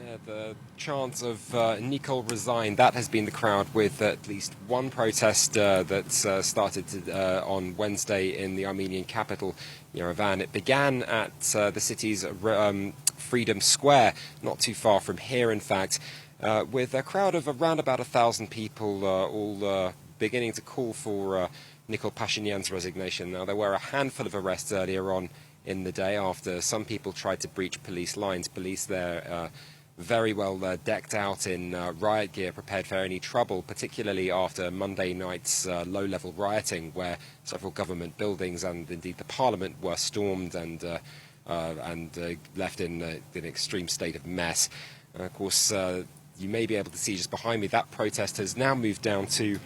The chant of Nikol resign, that has been the crowd, with at least one protest that started on Wednesday in the Armenian capital, Yerevan. It began at the city's Freedom Square, not too far from here, in fact, with a crowd of around about 1,000 people, all beginning to call for Nikol Pashinyan's resignation. Now, there were a handful of arrests earlier on in the day after some people tried to breach police lines. Police there very well decked out in riot gear, prepared for any trouble, particularly after Monday night's low-level rioting, where several government buildings and indeed the parliament were stormed and left in an extreme state of mess. Of course, you may be able to see just behind me that protest has now moved down to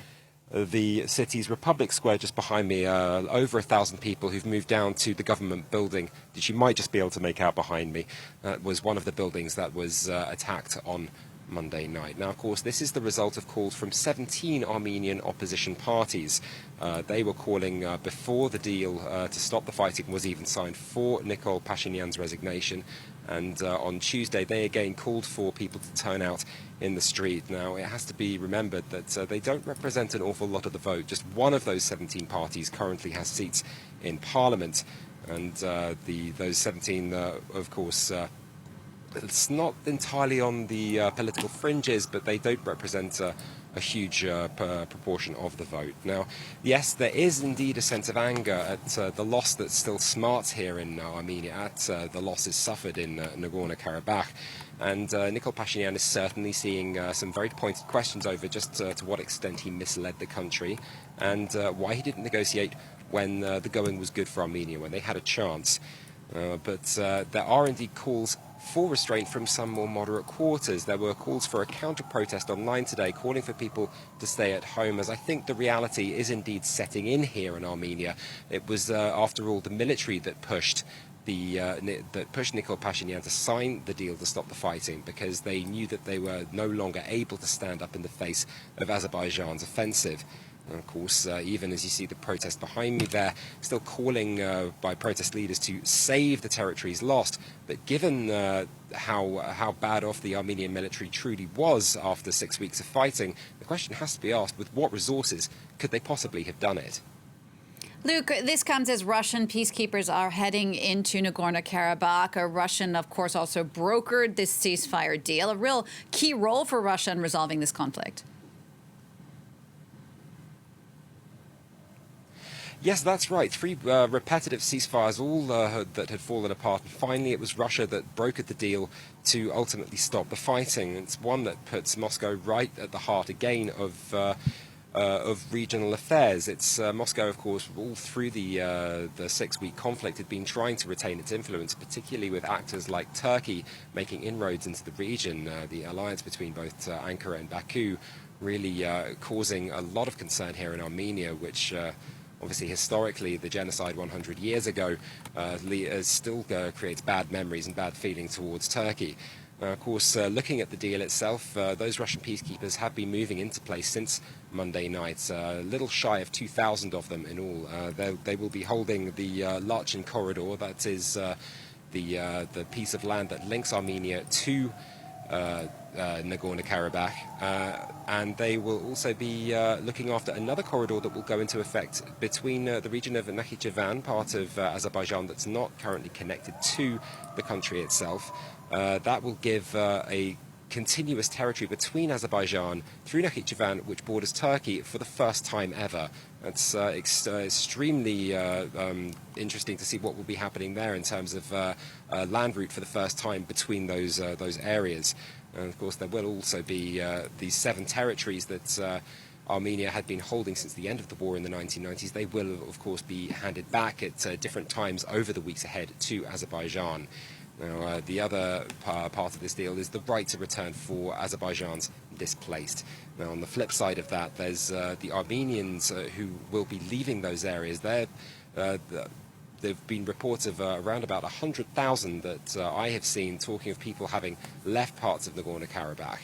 the city's Republic Square just behind me. Over 1,000 people who've moved down to the government building that you might just be able to make out behind me. Was one of the buildings that was attacked on Monday night. Now, of course, this is the result of calls from 17 Armenian opposition parties. They were calling before the deal to stop the fighting was even signed for Nikol Pashinyan's resignation. And on Tuesday, they again called for people to turn out in the street. Now, it has to be remembered that they don't represent an awful lot of the vote. Just one of those 17 parties currently has seats in Parliament. And those 17, of course, it's not entirely on the political fringes, but they don't represent a huge proportion of the vote. Now, yes, there is indeed a sense of anger at the loss that still smarts here in Armenia, at the losses suffered in Nagorno-Karabakh. And Nikol Pashinyan is certainly seeing some very pointed questions over just to what extent he misled the country and why he didn't negotiate when the going was good for Armenia, when they had a chance. But there are indeed calls for restraint from some more moderate quarters. There were calls for a counter-protest online today, calling for people to stay at home, as I think the reality is indeed setting in here in Armenia. It was, after all, the military that pushed Nikol Pashinyan to sign the deal to stop the fighting, because they knew that they were no longer able to stand up in the face of Azerbaijan's offensive. And of course, even as you see the protest behind me there, still calling by protest leaders to save the territories lost. But given how bad off the Armenian military truly was after 6 weeks of fighting, the question has to be asked, with what resources could they possibly have done it? Luke, this comes as Russian peacekeepers are heading into Nagorno-Karabakh. Russian, of course, also brokered this ceasefire deal, a real key role for Russia in resolving this conflict. Yes, that's right. 3 repetitive ceasefires, all that had fallen apart. And finally, it was Russia that brokered the deal to ultimately stop the fighting. It's one that puts Moscow right at the heart again of regional affairs. It's Moscow, of course, all through the 6-week conflict had been trying to retain its influence, particularly with actors like Turkey making inroads into the region. The alliance between both Ankara and Baku really causing a lot of concern here in Armenia, which obviously, historically, the genocide 100 years ago still creates bad memories and bad feeling towards Turkey. Of course, looking at the deal itself, those Russian peacekeepers have been moving into place since Monday night, a little shy of 2,000 of them in all. They will be holding the Lachin corridor, that is the piece of land that links Armenia to Nagorno-Karabakh, and they will also be looking after another corridor that will go into effect between the region of Yerevan, part of Azerbaijan that's not currently connected to the country itself. That will give a continuous territory between Azerbaijan through Yerevan, which borders Turkey, for the first time ever. It's extremely interesting to see what will be happening there in terms of land route for the first time between those areas. And of course, there will also be these 7 territories that Armenia had been holding since the end of the war in the 1990s. They will, of course, be handed back at different times over the weeks ahead to Azerbaijan. Now, the other part of this deal is the right to return for Azerbaijan's displaced. Now, on the flip side of that, there's the Armenians who will be leaving those areas. There have been reports of around about 100,000 that I have seen talking of people having left parts of Nagorno-Karabakh.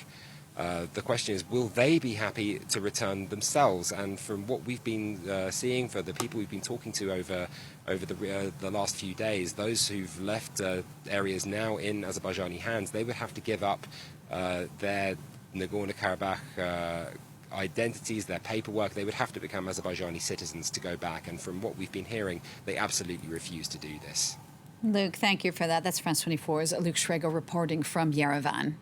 The question is, will they be happy to return themselves? And from what we've been seeing, for the people we've been talking to over the last few days, those who've left areas now in Azerbaijani hands, they would have to give up their Nagorno-Karabakh identities, their paperwork. They would have to become Azerbaijani citizens to go back. And from what we've been hearing, they absolutely refuse to do this. Luke, thank you for that. That's France 24's Luke Shrago reporting from Yerevan.